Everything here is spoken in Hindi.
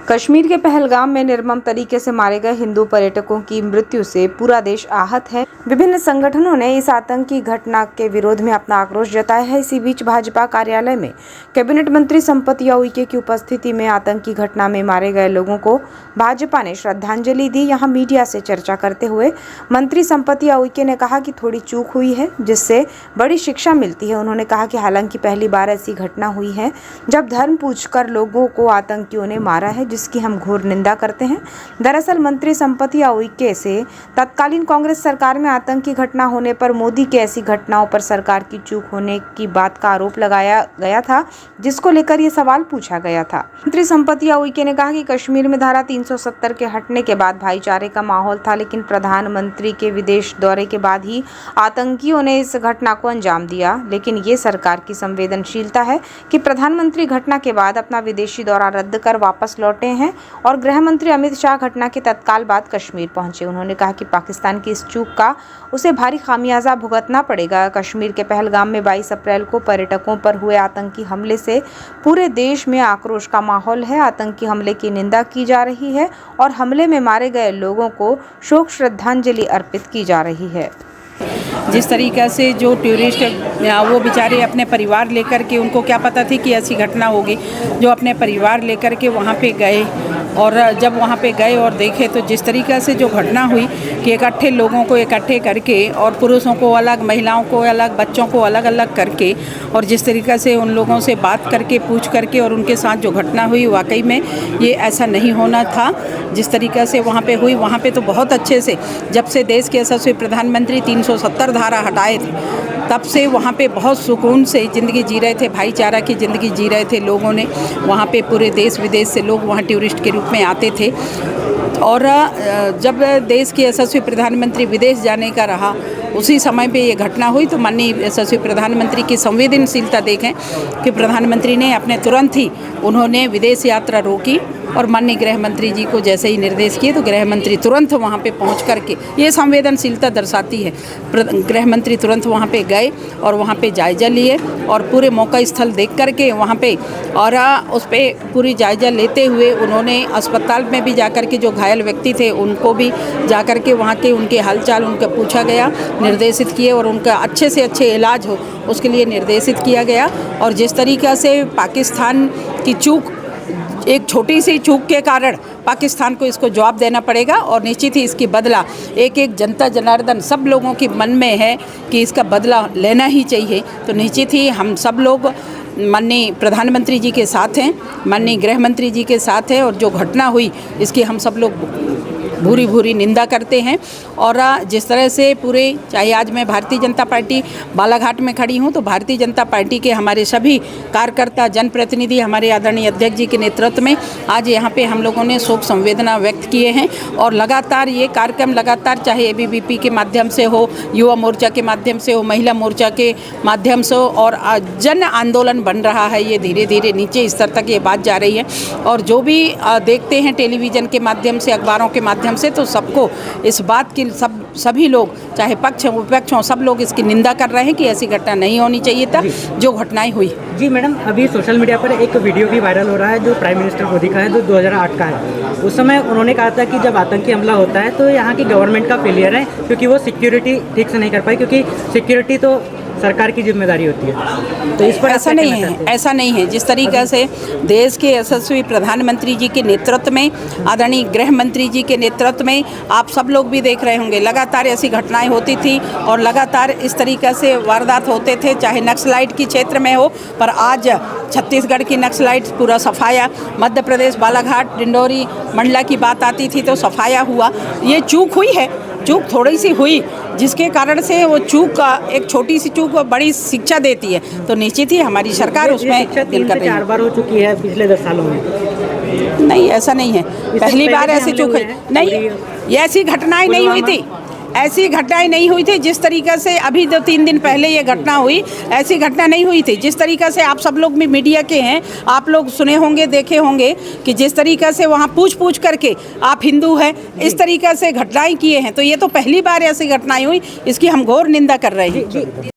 कश्मीर के पहलगाम में निर्मम तरीके से मारे गए हिंदू पर्यटकों की मृत्यु से पूरा देश आहत है। विभिन्न संगठनों ने इस आतंकी घटना के विरोध में अपना आक्रोश जताया है। इसी बीच भाजपा कार्यालय में कैबिनेट मंत्री संपत उइके की उपस्थिति में आतंकी घटना में मारे गए लोगों को भाजपा ने श्रद्धांजलि दी। यहाँ मीडिया से चर्चा करते हुए मंत्री संपत उइके ने कहा कि थोड़ी चूक हुई है जिससे बड़ी शिक्षा मिलती है। उन्होंने कहा कि हालांकि पहली बार ऐसी घटना हुई है जब धर्म पूछकर लोगों को आतंकियों ने मारा है, जिसकी हम घोर निंदा करते हैं। दरअसल मंत्री संपत उइके से तत्कालीन कांग्रेस सरकार में आतंकी घटना होने पर मोदी की ऐसी घटनाओं पर सरकार की चूक होने की बात का आरोप लगाया गया था, जिसको लेकर ये सवाल पूछा गया था। मंत्री संपत उइके ने कहा कि कश्मीर में धारा 370 के हटने के बाद भाईचारे का माहौल था, लेकिन प्रधानमंत्री के विदेश दौरे के बाद ही आतंकियों ने इस घटना को अंजाम दिया। लेकिन ये सरकार की संवेदनशीलता है कि प्रधानमंत्री घटना के बाद अपना विदेशी दौरा रद्द कर वापस लौटे हैं और गृह मंत्री अमित शाह घटना के तत्काल बाद कश्मीर पहुंचे। उन्होंने कहा कि पाकिस्तान की इस चूक का उसे भारी खामियाजा भुगतना पड़ेगा। कश्मीर के पहलगाम में 22 अप्रैल को पर्यटकों पर हुए आतंकी हमले से पूरे देश में आक्रोश का माहौल है। आतंकी हमले की निंदा की जा रही है और हमले में मारे गए लोगों को शोक श्रद्धांजलि अर्पित की जा रही है। जिस तरीक़े से जो टूरिस्ट वो बेचारे अपने परिवार लेकर के, उनको क्या पता थी कि ऐसी घटना होगी, जो अपने परिवार लेकर के वहाँ पे गए और जब वहाँ पे गए और देखे तो जिस तरीक़े से जो घटना हुई कि इकट्ठे लोगों को इकट्ठे करके और पुरुषों को अलग, महिलाओं को अलग, बच्चों को अलग अलग करके और जिस तरीक़े से उन लोगों से बात करके, पूछ करके और उनके साथ जो घटना हुई, वाकई में ये ऐसा नहीं होना था। जिस तरीक़े से वहाँ पे हुई, वहाँ पे तो बहुत अच्छे से, जब से देश के यशस्वी प्रधानमंत्री 370 धारा हटाए थे, तब से वहाँ पे बहुत सुकून से ज़िंदगी जी रहे थे, भाईचारा की ज़िंदगी जी रहे थे लोगों ने। वहाँ पे पूरे देश विदेश से लोग वहाँ टूरिस्ट के रूप में आते थे और जब देश के यशस्वी प्रधानमंत्री विदेश जाने का रहा, उसी समय पे ये घटना हुई तो माननीय यशस्वी प्रधानमंत्री की संवेदनशीलता देखें कि प्रधानमंत्री ने अपने तुरंत ही उन्होंने विदेश यात्रा रोकी और माननीय गृह मंत्री जी को जैसे ही निर्देश किए तो गृह मंत्री तुरंत वहाँ पे पहुँच करके, ये संवेदनशीलता दर्शाती है। गृह मंत्री तुरंत वहाँ पे गए और वहाँ पे जायज़ा लिए और पूरे मौका स्थल देख करके वहाँ पे और उस पर पूरी जायज़ा लेते हुए उन्होंने अस्पताल में भी जाकर के जो घायल व्यक्ति थे उनको भी जाकर के वहाँ के उनके हालचाल उनका पूछा गया, निर्देशित किए और उनका अच्छे से अच्छे इलाज हो उसके लिए निर्देशित किया गया। और जिस तरीक़े से पाकिस्तान की चूक, एक छोटी सी चूक के कारण पाकिस्तान को इसको जवाब देना पड़ेगा और निश्चित ही इसकी बदला एक एक जनता जनार्दन सब लोगों के मन में है कि इसका बदला लेना ही चाहिए। तो निश्चित ही हम सब लोग माननीय प्रधानमंत्री जी के साथ हैं, माननीय गृह मंत्री जी के साथ हैं और जो घटना हुई इसकी हम सब लोग भूरी भूरी निंदा करते हैं। और जिस तरह से पूरे, चाहे आज मैं भारतीय जनता पार्टी बालाघाट में खड़ी हूं तो भारतीय जनता पार्टी के हमारे सभी कार्यकर्ता, जनप्रतिनिधि हमारे आदरणीय अध्यक्ष जी के नेतृत्व में आज यहां पे हम लोगों ने शोक संवेदना व्यक्त किए हैं और लगातार ये कार्यक्रम लगातार चाहे एबीवीपी के माध्यम से हो, युवा मोर्चा के माध्यम से हो, महिला मोर्चा के माध्यम से हो और जन आंदोलन बन रहा है। ये धीरे धीरे नीचे स्तर तक ये बात जा रही है और जो भी देखते हैं टेलीविज़न के माध्यम से, अखबारों के माध्यम से, तो सबको इस बात की सभी लोग, चाहे पक्ष हो विपक्ष हो, सब लोग इसकी निंदा कर रहे हैं कि ऐसी घटना नहीं होनी चाहिए था जो घटनाएं हुई। जी मैडम, अभी सोशल मीडिया पर एक वीडियो भी वायरल हो रहा है जो प्राइम मिनिस्टर मोदी का है, जो 2008 का है। उस समय उन्होंने कहा था कि जब आतंकी हमला होता है तो यहाँ की गवर्नमेंट का फेलियर है क्योंकि वो सिक्योरिटी ठीक से नहीं कर पाई, क्योंकि सिक्योरिटी तो सरकार की जिम्मेदारी होती है। तो इस पर ऐसा नहीं है, ऐसा नहीं है। जिस तरीक़े से देश के यशस्वी प्रधानमंत्री जी के नेतृत्व में, आदरणीय गृह मंत्री जी के नेतृत्व में, आप सब लोग भी देख रहे होंगे, लगातार ऐसी घटनाएं होती थी और लगातार इस तरीक़े से वारदात होते थे, चाहे नक्सलाइट की क्षेत्र में हो। पर आज छत्तीसगढ़ की नक्सलाइट पूरा सफाया, मध्य प्रदेश बालाघाट, डिंडोरी, मंडला की बात आती थी तो सफाया हुआ। ये चूक हुई है, चूक थोड़ी सी हुई जिसके कारण से वो चूक का, एक छोटी सी चूक बड़ी शिक्षा देती है। तो निश्चित ही हमारी सरकार उसमें दिल कर रही है। 4 बार हो चुकी है पिछले 10 सालों में। नहीं, ऐसा नहीं है, पहली बार ऐसी चूक हुई नहीं, ये ऐसी घटनाएं नहीं हुई थी, ऐसी घटनाएं नहीं हुई थी जिस तरीक़े से अभी 2-3 दिन पहले ये घटना हुई, ऐसी घटना नहीं हुई थी। जिस तरीक़े से आप सब लोग भी मीडिया के हैं, आप लोग सुने होंगे, देखे होंगे कि जिस तरीक़े से वहाँ पूछ करके आप हिंदू हैं, इस तरीक़े से घटनाएं किए हैं, तो ये तो पहली बार ऐसी घटनाएं हुई, इसकी हम घोर निंदा कर रहे हैं।